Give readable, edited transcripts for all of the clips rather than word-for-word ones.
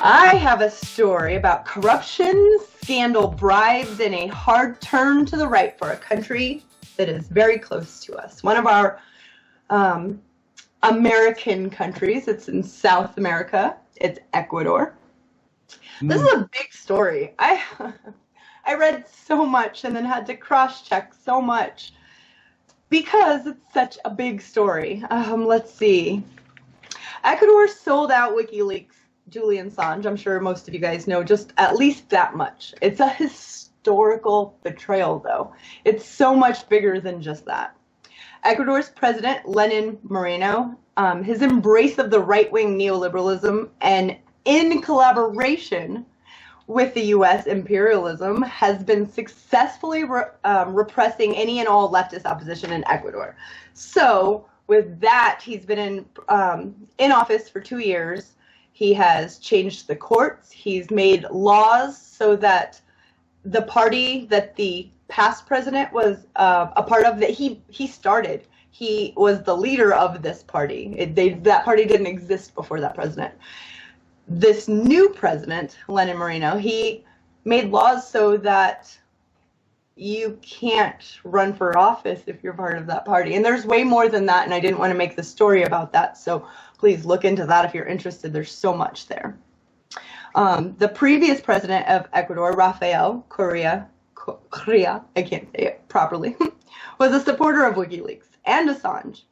I have a story about corruption, scandal, bribes, and a hard turn to the right for a country that is very close to us. One of our American countries. It's in South America. It's Ecuador. This is a big story. I read so much and then had to cross-check so much because it's such a big story. Let's see. Ecuador sold out WikiLeaks Julian Assange. I'm sure most of you guys know just at least that much. It's a historical betrayal, though. It's so much bigger than just that. Ecuador's president, Lenin Moreno, his embrace of the right-wing neoliberalism and in collaboration with the U.S. imperialism has been successfully repressing any and all leftist opposition in Ecuador. So with that, he's been in office for 2 years. He has changed the courts. He's made laws so that the party that the past president was a part of, that he started. He was the leader of this party. That party didn't exist before that president. This new president, Lenin Moreno, he made laws so that you can't run for office if you're part of that party. And there's way more than that, and I didn't want to make the story about that. So please look into that if you're interested. There's so much there. The previous president of Ecuador, Rafael Correa, I can't say it properly, was a supporter of WikiLeaks and Assange.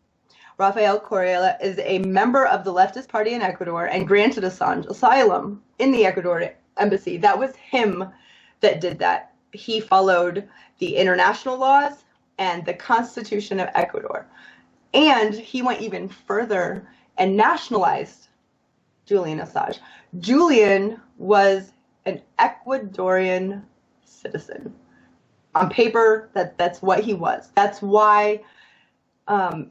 Rafael Correa is a member of the leftist party in Ecuador and granted Assange asylum in the Ecuadorian Embassy. That was him that did that. He followed the international laws and the Constitution of Ecuador. And he went even further and nationalized Julian Assange. Julian was an Ecuadorian citizen. On paper, that's what he was. That's why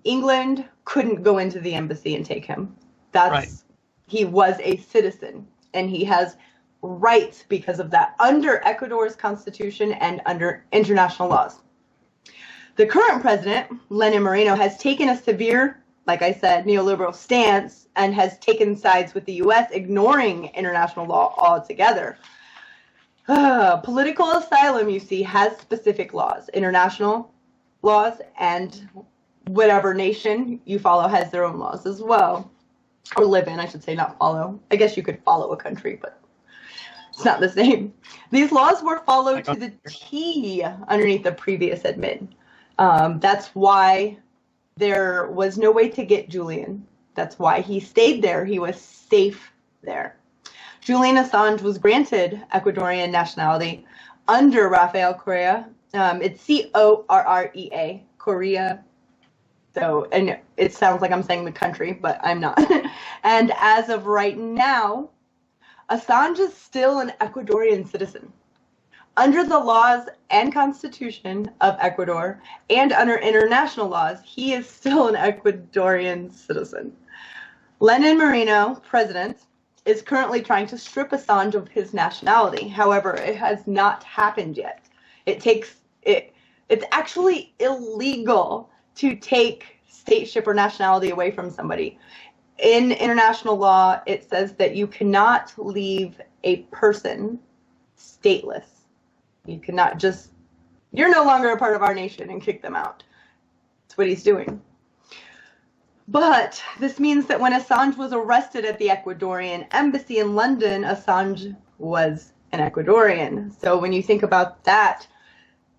England couldn't go into the embassy and take him. He was a citizen, and he has rights because of that under Ecuador's constitution and under international laws. The current president, Lenin Moreno, has taken a severe, like I said, neoliberal stance and has taken sides with the U.S., ignoring international law altogether. Political asylum, you see, has specific laws, international laws, and whatever nation you follow has their own laws as well. Or live in, I should say, not follow. I guess you could follow a country, but it's not the same. These laws were followed to the T underneath the previous admin. That's why there was no way to get Julian. That's why he stayed there. He was safe there. Julian Assange was granted Ecuadorian nationality under Rafael Correa. It's C-O-R-R-E-A, Correa. So, and it sounds like I'm saying the country, but I'm not. And as of right now, Assange is still an Ecuadorian citizen. Under the laws and constitution of Ecuador and under international laws, he is still an Ecuadorian citizen. Lenin Moreno, president, is currently trying to strip Assange of his nationality. However, it has not happened yet. It's actually illegal to take stateship or nationality away from somebody. In international law, it says that you cannot leave a person stateless. You cannot just, you're no longer a part of our nation, and kick them out. That's what he's doing. But this means that when Assange was arrested at the Ecuadorian Embassy in London, Assange was an Ecuadorian. So when you think about that,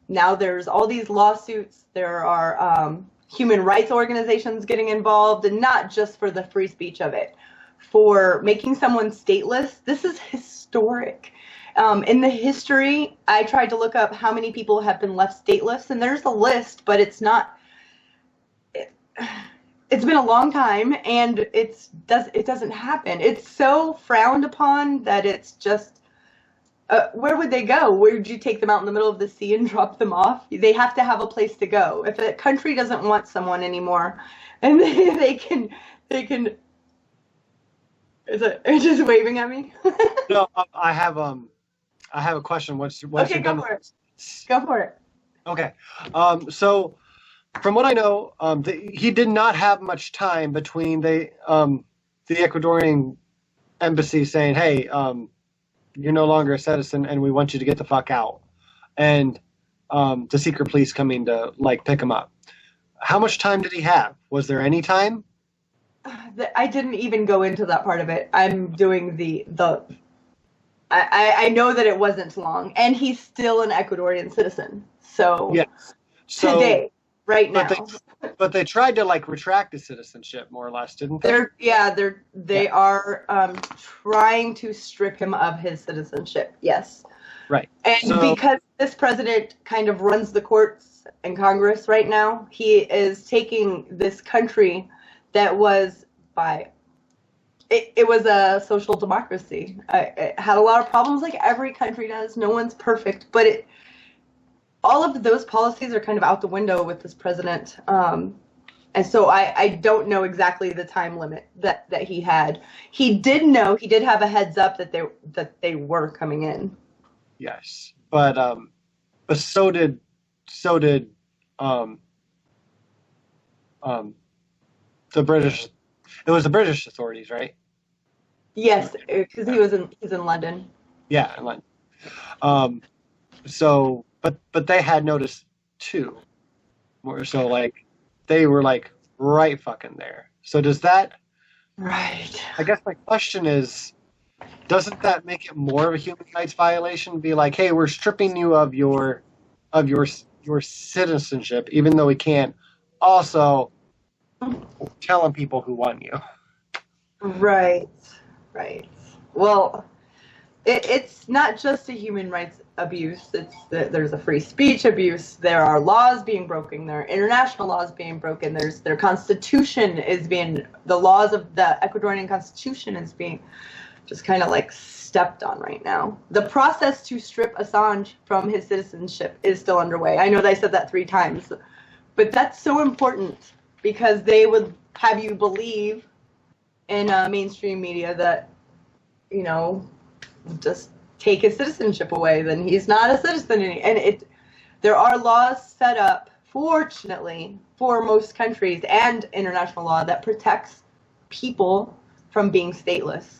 now there's all these lawsuits. There are human rights organizations getting involved, and not just for the free speech of it. For making someone stateless, this is historic. In the history, I tried to look up how many people have been left stateless, and there's a list, but it's not. It's been a long time, and it doesn't happen. It's so frowned upon that it's just. Where would they go? Where would you take them out in the middle of the sea and drop them off? They have to have a place to go. If a country doesn't want someone anymore, and they can. Are you just waving at me? No, I have a question. Once okay, you're go done for it. Go for it. Okay. So, from what I know, he did not have much time between the Ecuadorian embassy saying, "Hey, you're no longer a citizen, and we want you to get the fuck out," and the secret police coming to like pick him up. How much time did he have? Was there any time? I didn't even go into that part of it. I'm doing the I know that it wasn't long, and he's still an Ecuadorian citizen. So Yes. So, today, right now, but they tried to like retract his citizenship more or less, didn't they? they are trying to strip him of his citizenship. Yes. Right. And because this president kind of runs the courts and Congress right now, he is taking this country that was it was a social democracy. It had a lot of problems like every country does. No one's perfect, but all of those policies are kind of out the window with this president. And so I don't know exactly the time limit that he had. He did have a heads up that they were coming in. Yes, but so did the British. It was the British authorities, right? Yes, because he's in London. Yeah, in London. So, but they had noticed too. So like, they were like right fucking there. So does that? Right. I guess my question is, doesn't that make it more of a human rights violation? Be like, hey, we're stripping you of your citizenship, even though we can't. Also, telling people who want you. Right. Well, it's not just a human rights abuse. There's a free speech abuse. There are laws being broken. There are international laws being broken. Their constitution the laws of the Ecuadorian constitution is being just kind of like stepped on right now. The process to strip Assange from his citizenship is still underway. I know that I said that 3 times, but that's so important because they would have you believe in mainstream media that, just take his citizenship away, then he's not a citizen. And there are laws set up, fortunately, for most countries and international law that protects people from being stateless.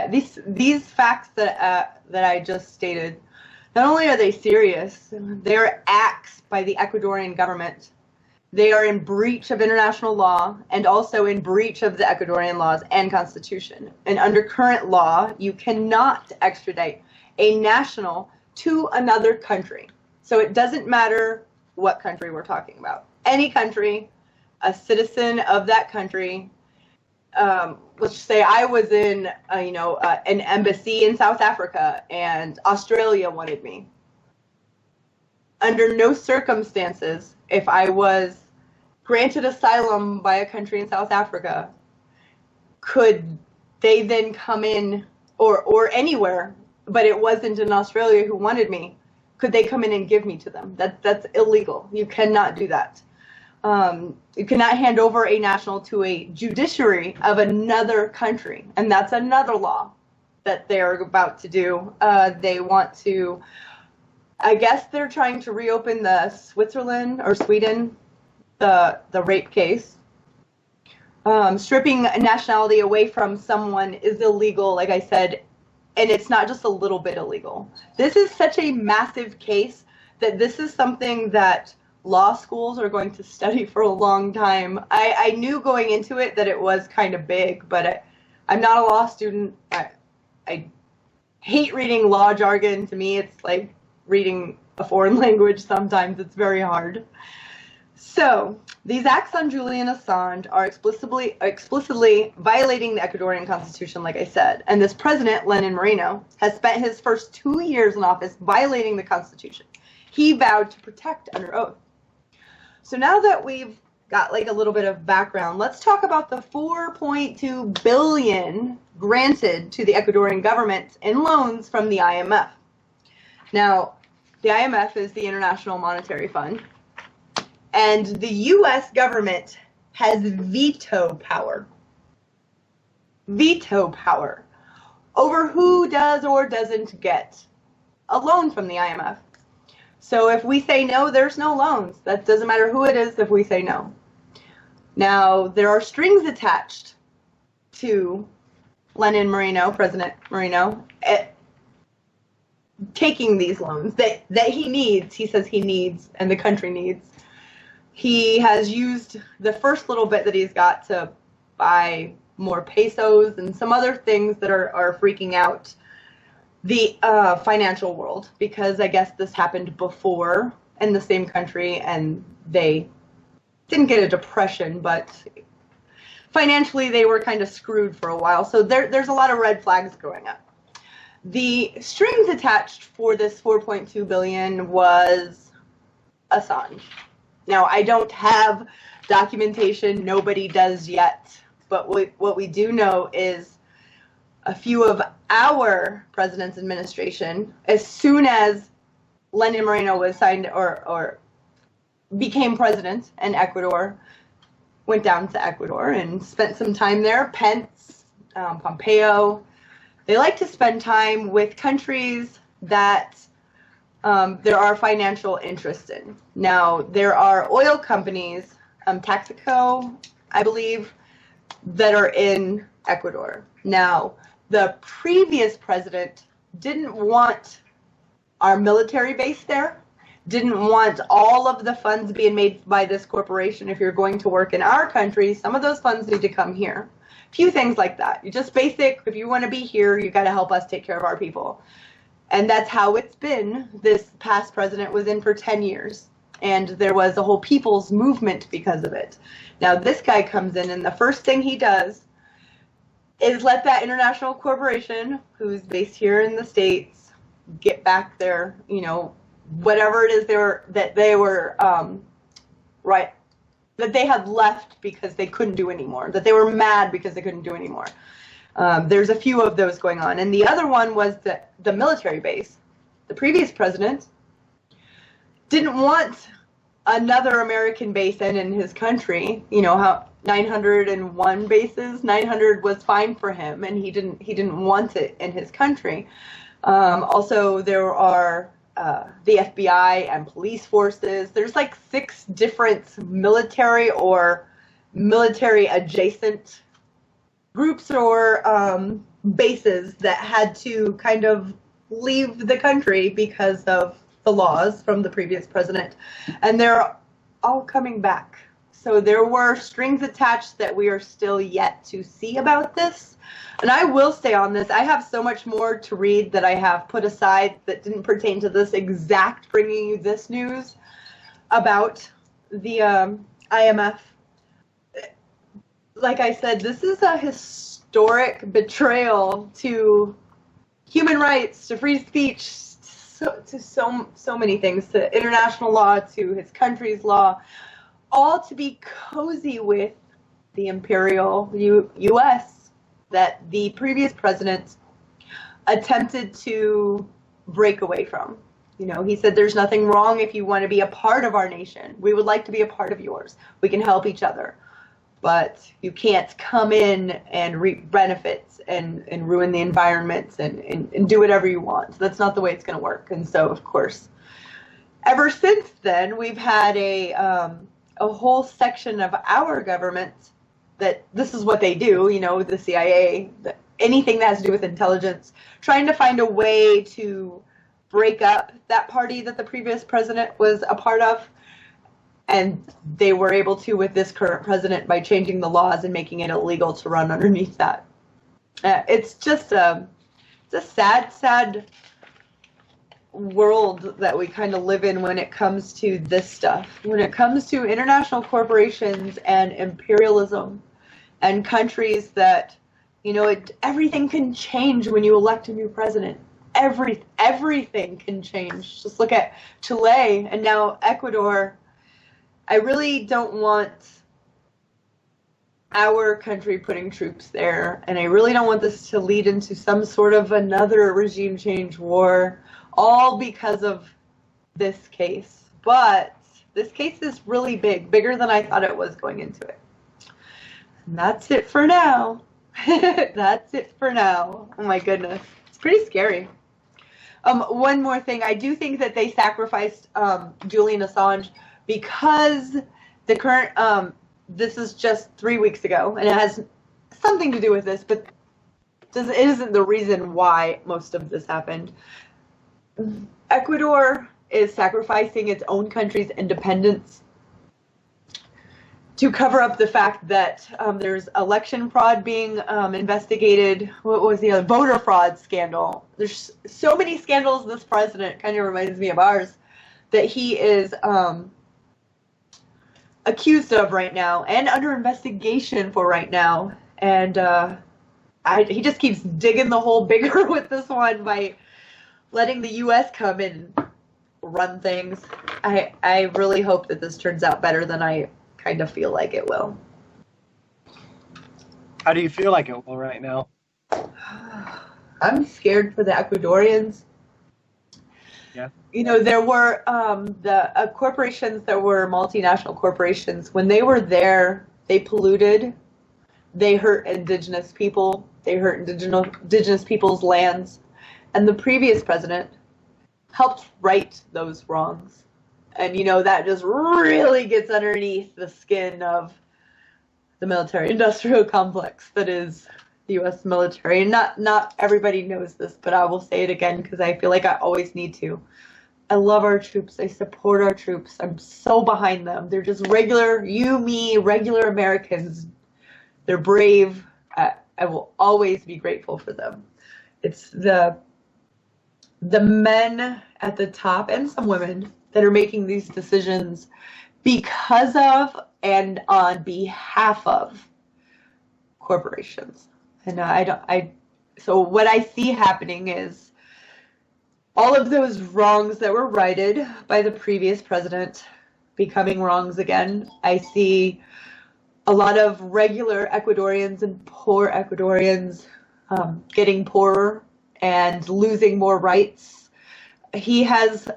These facts that I just stated, not only are they serious, they're acts by the Ecuadorian government. They are in breach of international law and also in breach of the Ecuadorian laws and constitution. And under current law, you cannot extradite a national to another country. So it doesn't matter what country we're talking about. Any country, a citizen of that country. Let's say I was in, an embassy in South Africa and Australia wanted me. Under no circumstances, if I was granted asylum by a country in South Africa, could they then come in, or anywhere, but it wasn't in Australia who wanted me, could they come in and give me to them? That's illegal. You cannot do that. You cannot hand over a national to a judiciary of another country, and that's another law that they're about to do. They want to, I guess they're trying to reopen the Sweden, the rape case. Stripping nationality away from someone is illegal, like I said, and it's not just a little bit illegal. This is such a massive case that this is something that law schools are going to study for a long time. I knew going into it that it was kind of big, but I'm not a law student. I hate reading law jargon. To me, it's like reading a foreign language sometimes. It's very hard. So, these acts on Julian Assange are explicitly violating the Ecuadorian constitution, like I said. And this president, Lenin Moreno, has spent his first 2 years in office violating the constitution. He vowed to protect under oath. So now that we've got like a little bit of background, let's talk about the $4.2 billion granted to the Ecuadorian government in loans from the IMF. Now, the IMF is the International Monetary Fund, and the U.S. government has veto power. Veto power over who does or doesn't get a loan from the IMF. So if we say no, there's no loans. That doesn't matter who it is if we say no. Now, there are strings attached to President Moreno, taking these loans that he needs, he says he needs, and the country needs. He has used the first little bit that he's got to buy more pesos and some other things that are freaking out the financial world, because I guess this happened before in the same country and they didn't get a depression, but financially they were kind of screwed for a while. So there's a lot of red flags going up. The strings attached for this 4.2 billion was Assange. Now, I don't have documentation, nobody does yet, but what we do know is a few of our president's administration, as soon as Lenin Moreno was signed or became president in Ecuador, went down to Ecuador and spent some time there. Pence, Pompeo, they like to spend time with countries that there are financial interests in. Now, there are oil companies, Texaco, I believe, that are in Ecuador. Now, the previous president didn't want our military base there, didn't want all of the funds being made by this corporation. If you're going to work in our country, some of those funds need to come here. A few things like that. You just basic, if you want to be here, you got to help us take care of our people. And that's how it's been. This past president was in for 10 years, and there was a whole people's movement because of it. Now, this guy comes in, and the first thing he does is let that international corporation, who's based here in the States, get back their, whatever it is that they had left because they couldn't do anymore, that they were mad because they couldn't do anymore. There's a few of those going on. And the other one was the military base. The previous president didn't want another American base in his country. You know how 901 bases, 900 was fine for him, and he didn't want it in his country. Also, there are the FBI and police forces. There's like 6 different military or military adjacent groups or bases that had to kind of leave the country because of the laws from the previous president, and they're all coming back. So there were strings attached that we are still yet to see about this. And I will stay on this. I have so much more to read that I have put aside that didn't pertain to this exact bringing you this news about the IMF. Like I said, this is a historic betrayal to human rights, to free speech, to so many things, to international law, to his country's law, all to be cozy with the imperial U.S. that the previous president attempted to break away from. He said there's nothing wrong if you want to be a part of our nation. We would like to be a part of yours. We can help each other. But you can't come in and reap benefits and ruin the environment and do whatever you want. That's not the way it's going to work. And so, of course, ever since then, we've had a whole section of our government that this is what they do, the CIA, anything that has to do with intelligence, trying to find a way to break up that party that the previous president was a part of. And they were able to with this current president by changing the laws and making it illegal to run underneath that. It's just it's a sad world that we kind of live in when it comes to this stuff. When it comes to international corporations and imperialism and countries that, everything can change when you elect a new president. Everything can change. Just look at Chile and now Ecuador. I really don't want our country putting troops there, and I really don't want this to lead into some sort of another regime change war, all because of this case. But this case is really bigger than I thought it was going into it. And that's it for now. That's it for now. Oh my goodness. It's pretty scary. One more thing. I do think that they sacrificed Julian Assange because the current, this is just 3 weeks ago, and it has something to do with this, but it isn't the reason why most of this happened. Ecuador is sacrificing its own country's independence to cover up the fact that there's election fraud being investigated. What was the other? Voter fraud scandal. There's so many scandals this president kind of reminds me of ours that he is accused of right now and under investigation for right now. And he just keeps digging the hole bigger with this one by letting the U.S. come in and run things. I really hope that this turns out better than I kind of feel like it will. How do you feel like it will right now? I'm scared for the Ecuadorians. Yeah. You know, there were the corporations that were multinational corporations. When they were there, they polluted. They hurt indigenous people. They hurt indigenous people's lands. And the previous president helped right those wrongs. And, you know, that just really gets underneath the skin of the military-industrial complex that is the U.S. military. And not everybody knows this, but I will say it again because I feel like I always need to. I love our troops. I support our troops. I'm so behind them. They're just regular, regular Americans. They're brave. I will always be grateful for them. It's the men at the top and some women that are making these decisions because of and on behalf of corporations. And so what I see happening is all of those wrongs that were righted by the previous president becoming wrongs again. I see a lot of regular Ecuadorians and poor Ecuadorians getting poorer and losing more rights. He has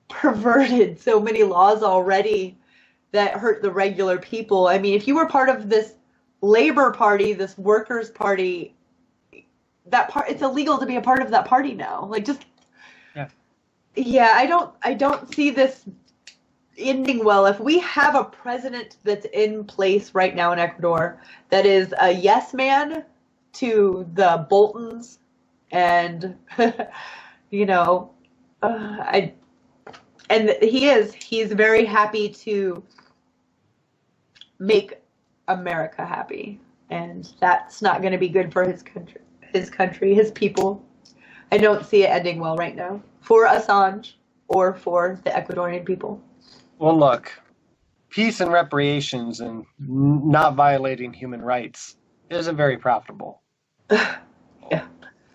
perverted so many laws already that hurt the regular people. I mean, if you were part of this Labor Party, this Workers' Party, it's illegal to be a part of that party now. Like, just yeah, I don't see this ending well. If we have a president that's in place right now in Ecuador that is a yes man to the Boltons and you know, and he's very happy to make America happy, and that's not going to be good for his country, his people. I don't see it ending well right now for Assange or for the Ecuadorian people. Well, look, peace and reparations and not violating human rights isn't very profitable. Yeah.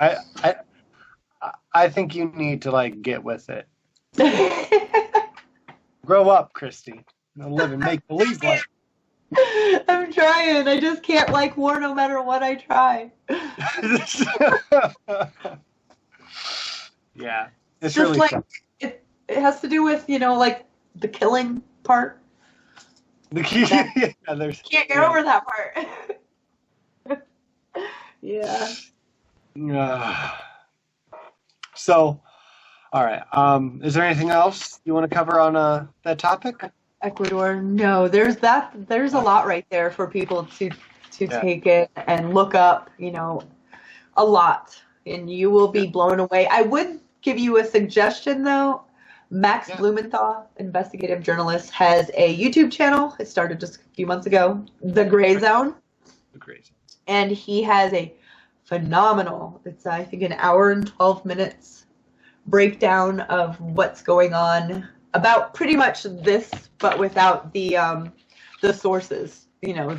I think you need to, like, get with it. Grow up, Christy. Live and make believe life. I'm trying. I just can't like war no matter what I try. Yeah. It's just really like tough. it has to do with, you know, like the killing part. The key. Yeah, there's Can't get over that part. Yeah. So, all right. Is there anything else you want to cover on that topic? Ecuador, no. There's a lot right there for people to take it and look up, you know, a lot. And you will be blown away. I would give you a suggestion though. Max Blumenthal, investigative journalist, has a YouTube channel. It started just a few months ago, The Gray Zone. The Gray Zone. And he has a phenomenal, it's I think an hour and 12 minutes breakdown of what's going on about pretty much this, but without the sources, you know,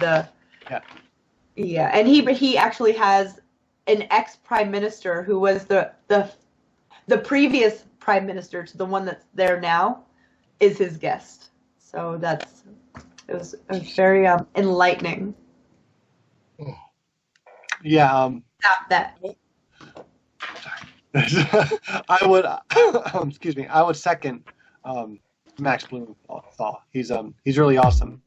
and he actually has an ex-prime minister who was the previous prime minister to the one that's there now is his guest. So it was very enlightening. Yeah. Stop that. I would, excuse me. I would second Max Blumenthal. He's really awesome.